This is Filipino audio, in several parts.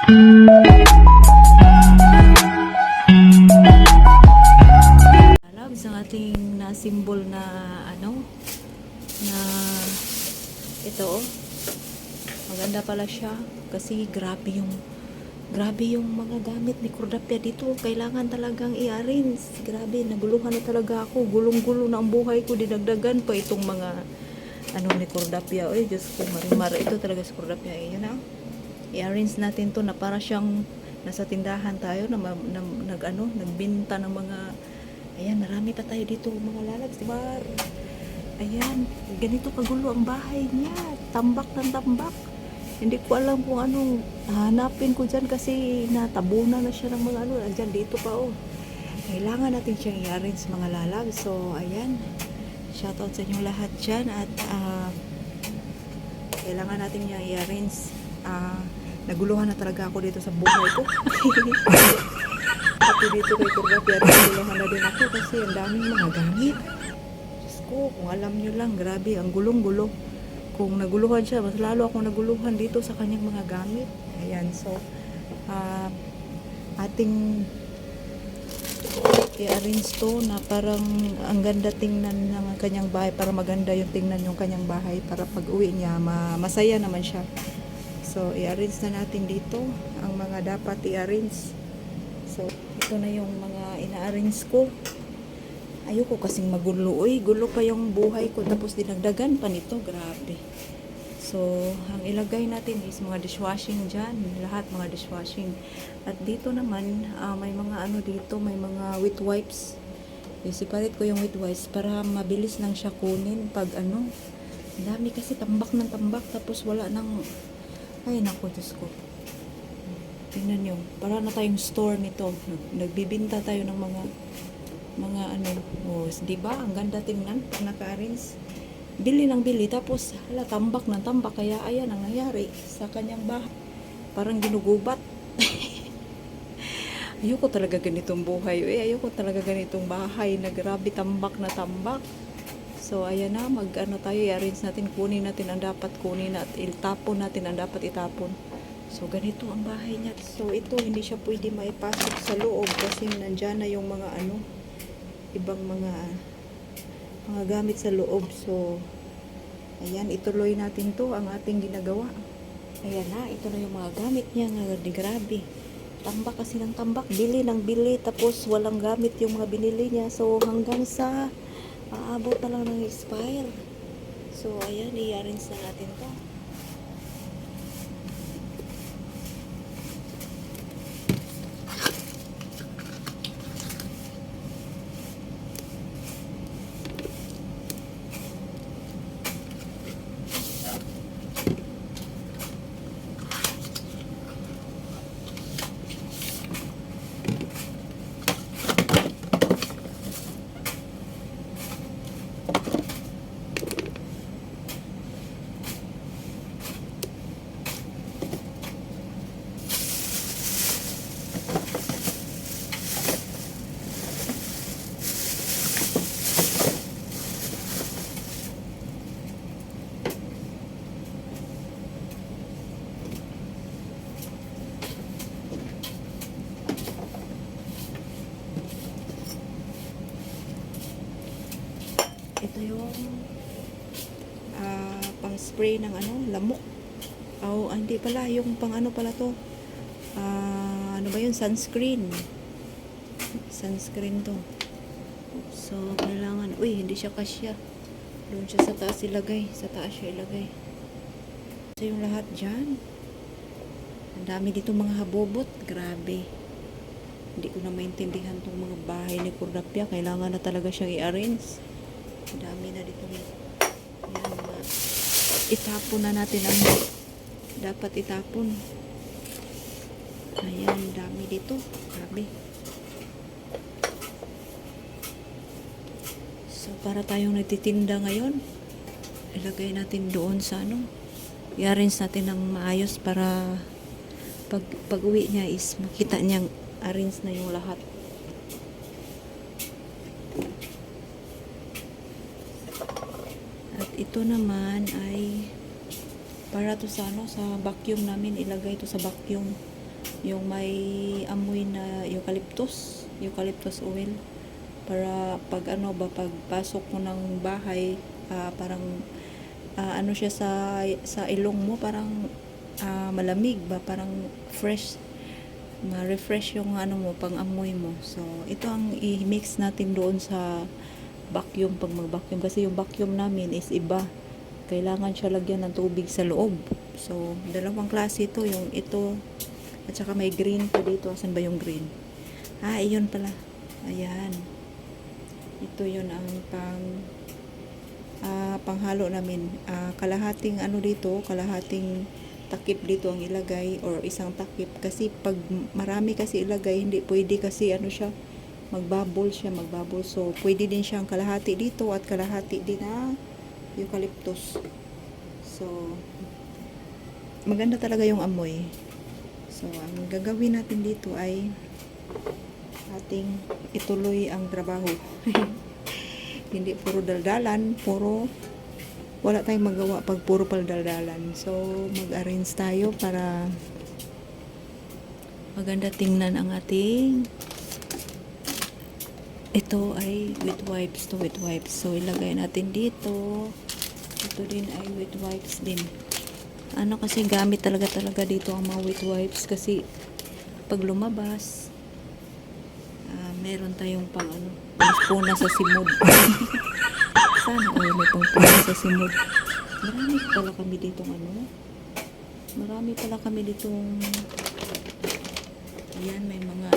Loves ang ating na symbol na ano na ito oh. Maganda pala siya kasi grabe yung mga gamit ni Cordapia dito. Kailangan talagang i-arrange. Grabe, naguluhan na talaga ako. Gulong-gulo na ang buhay ko. Dinagdagan pa itong mga ano ni Cordapia. Oy, Diyos ko, marimar. Ito talaga si Cordapia. Yun na. I-arrange natin to na para siyang nasa tindahan tayo na, nagbinta ng mga ayan, marami pa tayo dito mga lalags, diba? Ayan, ganito kagulo ang bahay niya. Tambak ng tambak. Hindi ko alam kung anong hanapin ko dyan kasi natabunan na siya ng mga ano. Dyan, dito pa oh. Kailangan natin siyang i-arrange mga lalag. So, ayan. Shoutout sa inyong lahat dyan. At kailangan natin niyang i-arrange. Naguluhan na talaga ako dito sa buhay ko. Pati dito kay Cordapia, naguluhan na din ako kasi ang daming mga gamit. Diyos ko, kung alam nyo lang, grabe, ang gulong-gulo. Kung naguluhan siya, mas lalo akong naguluhan dito sa kanyang mga gamit. Ayan, so ating i-arrange to na parang ang ganda tingnan ng kanyang bahay, para maganda yung tingnan yung kanyang bahay, para pag uwi niya masaya naman siya. So i-arrange na natin dito ang mga dapat i-arrange. So ito na yung mga ina-arrange ko. Ayoko kasing magulo. Uy, gulo pa yung buhay ko. Tapos dinagdagan pa nito. Grabe. So, ang ilagay natin is mga dishwashing dyan. Lahat mga dishwashing. At dito naman, may mga ano dito. May mga wet wipes. I-separate ko yung wet wipes para mabilis lang siya kunin pag ano. Dami kasi tambak ng tambak. Tapos wala nang... Ay, naku, Diyos ko. Tingnan nyo. Para na tayong store nito. Nagbibinta tayo ng mga ano, oh, di ba? Ang ganda tingnan pag naka-arrange. Bili ng bili tapos hala, tambak ng tambak, kaya ayan ang nangyari sa kanyang bahay. Parang ginugubat. Ayoko talaga ganitong buhay. Ayoko talaga ganitong bahay na grabe tambak na tambak. So ayan na, mag-ano tayo, i-arrange natin, kunin natin ang dapat kunin at itapon natin ang dapat itapon. So ganito ang bahay niya. So ito hindi siya pwede maipasok sa loob kasi nandiyan na yung mga ano, ibang mga gamit sa loob. So ayan, ituloy natin to ang ating ginagawa. Ayan na, ito na yung mga gamit niya nga, grabe, tambak kasi ng tambak, bili ng bili tapos walang gamit yung mga binili niya. So hanggang sa aabot na lang ng expire. So ayan, i-arrange na natin to. Ito yung pang spray ng ano, lamok. Hindi pala, yung pang ano pala to. Ano ba yun? Sunscreen to. So kailangan, hindi siya kasya. Doon siya sa taas ilagay. Sa taas siya ilagay. So yung lahat dyan. Ang dami dito mga habobot. Grabe. Hindi ko na maintindihan tong mga bahay ni Cordapia. Kailangan na talaga siyang i-arrange. Dami na dito. Ayan, itapon na natin ang dapat itapon. Ayan, dami dito. Grabe. So, para tayong nagtitinda ngayon, ilagay natin doon sa ano. I-arrange natin ng maayos para pag uwi niya is makita niyang arrange na yung lahat. At ito naman ay para to sa ano, sa vacuum namin, ilagay to sa vacuum yung may amoy na eucalyptus oil, para pag ano ba, pagpasok mo ng bahay, parang ano siya sa ilong mo, parang malamig ba, parang fresh, ma-refresh yung ano mo, pang amoy mo. So ito ang i-mix natin doon sa vacuum pag mag-vacuum, kasi yung vacuum namin is iba, kailangan siya lagyan ng tubig sa loob. So dalawang klase ito, yung ito at saka may green pa dito. Asan ba yung green? Iyon pala, ayan, ito yun ang panghalo namin. Kalahating ano dito, kalahating takip dito ang ilagay, or isang takip, kasi pag marami kasi ilagay, hindi pwede, kasi ano siya, magbubble. So pwede din siyang kalahati dito at kalahati din na eucalyptus. So maganda talaga yung amoy. So ang gagawin natin dito ay ating ituloy ang trabaho. Hindi puro daldalan, wala tayong magawa pag puro paldaldalan. So mag-arrange tayo para maganda tingnan ang ating, ito ay wet wipes, so ilagay natin dito. Ito din ay wet wipes din. Ano kasi gamit talaga dito ang mga wet wipes, kasi pag lumabas, meron tayong pang ano, puna sa simod. Sana ay may pang puna sa simod. Marami pala kami ditong ayan, may mga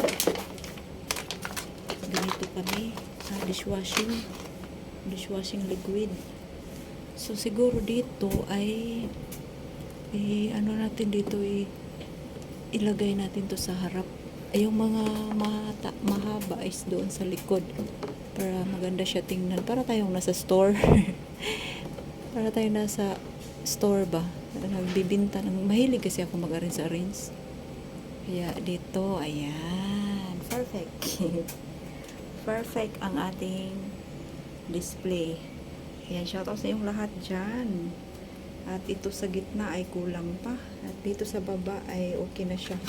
ganito kami, dishwashing liquid. So siguro dito ay ano natin dito, ilagay natin to sa harap. Yung mga mahaba is doon sa likod, para maganda siya tingnan, para tayong nasa store. Para tayong nasa store ba, nagbibinta ng, mahilig kasi ako mag-arrange. Kaya dito, ayan, perfect. Perfect ang ating display. Ayan, shoutout sa yung lahat dyan. At ito sa gitna ay kulang pa. At dito sa baba ay okay na siya.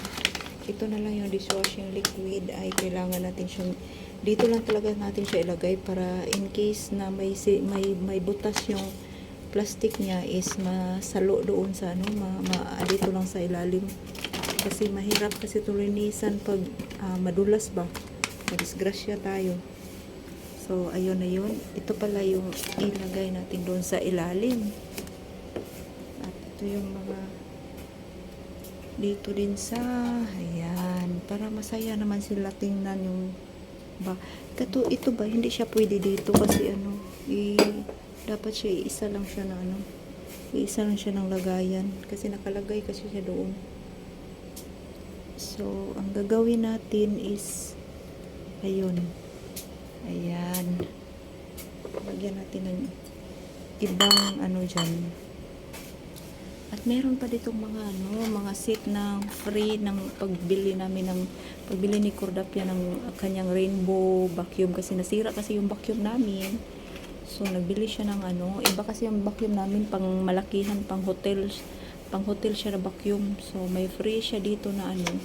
Ito na lang yung dishwashing liquid, ay kailangan natin siyang, dito lang talaga natin siya ilagay, para in case na may butas yung plastic niya, is masalo doon sa ano, dito lang sa ilalim. Kasi mahirap kasi tulinisan pag madulas ba, madisgrasya tayo. So ayun na yun, ito pala yung ilagay natin doon sa ilalim. At ito yung mga dito din sa, ayan, para masaya naman sila tingnan yung ba. Ito ba, hindi siya pwede dito, kasi ano, dapat siya iisa lang siya ng lagayan, kasi nakalagay kasi siya doon. So ang gagawin natin is, ayun, ayan, lagyan natin ng ibang ano dyan. At meron pa ditong mga set ng free ng pagbili ni Cordapia ng kanyang rainbow vacuum, kasi nasira kasi yung vacuum namin. So nagbili siya ng iba kasi yung vacuum namin pang malakihan, pang hotel siya na vacuum. So may free siya dito na ayan,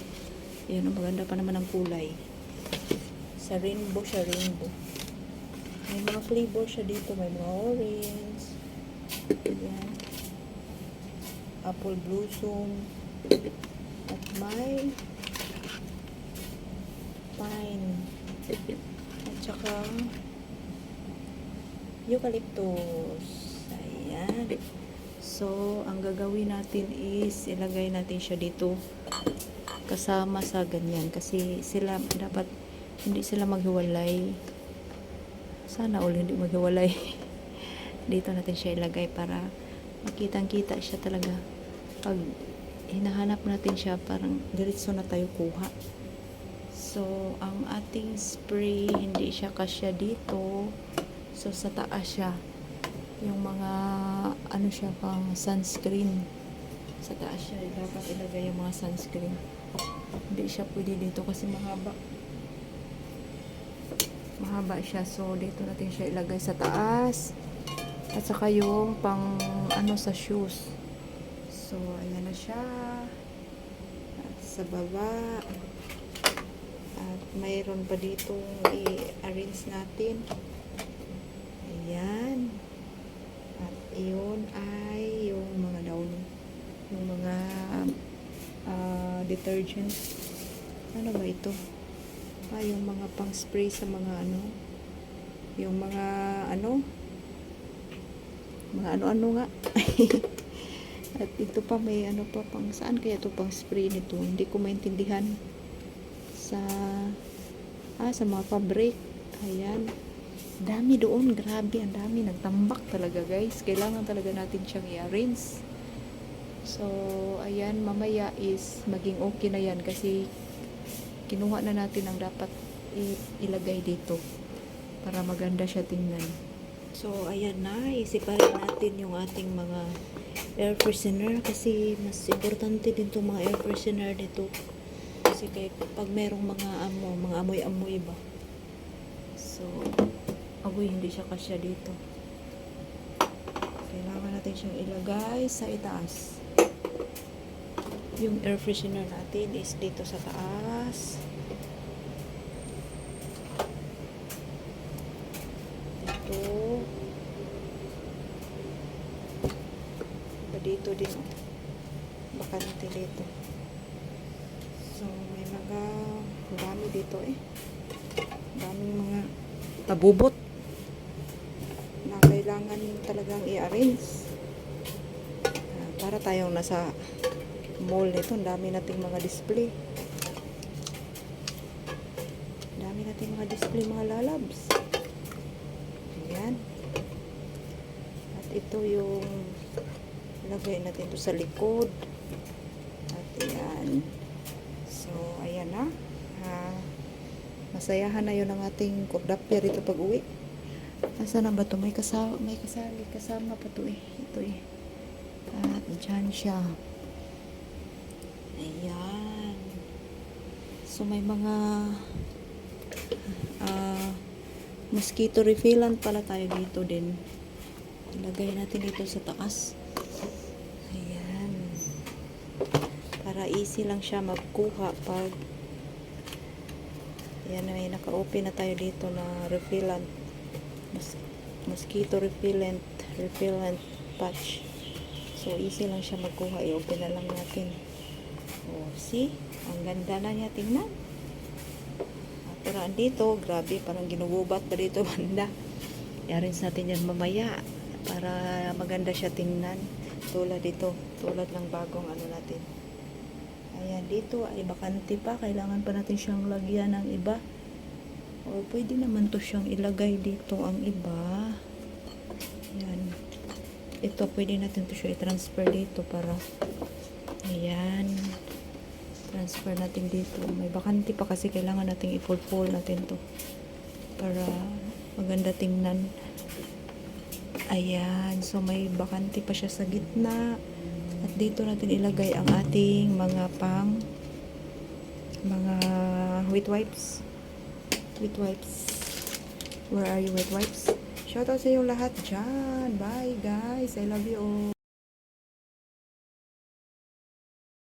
maganda pa naman ang kulay. Sa rainbow siya, may mga flavor siya dito, may mga orange, ayan, apple blossom, at may pine, at saka eucalyptus. Ayan. So ang gagawin natin is ilagay natin siya dito kasama sa ganyan, kasi sila dapat hindi sila maghiwalay. Sana hindi maghiwalay. Dito natin siya ilagay para makitang-kita siya talaga. Pag hinahanap natin siya, parang diretso na tayo kuha. So ang ating spray, hindi siya kasya dito. So sa taas siya, yung mga siya, pang sunscreen. Sa taas siya dapat ilagay yung mga sunscreen. Hindi siya pwede dito kasi mahaba siya. So dito natin siya ilagay sa taas, at saka yung pang sa shoes. So ayan na siya. Let's sa baba. At mayroon pa ditong i-arrange natin. Ayan. At iyon ay yung mga downy. Yung mga detergent. Ano ba ito? Yung mga pang spray sa mga ano. Yung mga mga ano-ano nga. At ito pa may ano pa pang saan kaya ito pang spray nito? Hindi ko maintindihan. Sa mga fabric. Ayan. Dami doon. Grabe, ang dami. Nagtambak talaga, guys. Kailangan talaga natin siyang i-arrange. So, ayan, mamaya is maging okay na yan kasi kinuha na natin ang dapat ilagay dito para maganda siya tingnan. So, ayan na. Isiparin natin yung ating mga air freshener kasi mas importante din itong mga air freshener dito. Kasi pag merong mga amoy-amoy ba. So, hindi siya kasya dito. Kailangan natin siyang ilagay sa itaas. Yung air freshener natin is dito sa taas. Dito. Dito din. Bakante dito. So, may mga dami dito daming mga tabubot na kailangan talagang i-arrange. Para tayong nasa mall nito. Ang dami nating mga display. Dami nating mga display, mga lalabs. Ayan. At ito yung lagay natin ito sa likod. At ayan. So, ayan na. Masayahan na yun ang ating kordapya rito pag uwi. Asa na ba ito? May kasama pa ito Ito At dyan siya. Ayan. So, may mga mosquito repellent pala tayo dito din. Ilagay natin dito sa taas. Ayan. Para easy lang siya magkuha pag ayan, may naka-open na tayo dito na repellent. Mosquito repellent patch. So, easy lang siya magkuha. I-open na lang natin. Oh, see? Ang ganda na niya. Tingnan. Pero andito, grabe, parang ginugubat pa dito banda. I-arrange natin yan mamaya para maganda siya tingnan. Tulad dito. Tulad ng bagong ano natin. Ayan, dito ay bakante pa. Kailangan pa natin siyang lagyan ng iba. O pwede naman to siyang ilagay dito ang iba. Ayan. Ito, pwede natin to siya i-transfer dito para ayan. Transfer natin dito. May bakante pa kasi kailangan natin i-fold natin to para maganda tingnan. Ayan. So, may bakante pa siya sa gitna. At dito natin ilagay ang ating mga wet wipes. Wet wipes. Where are you, wet wipes? Shout out sa iyo lahat dyan. Bye, guys. I love you all.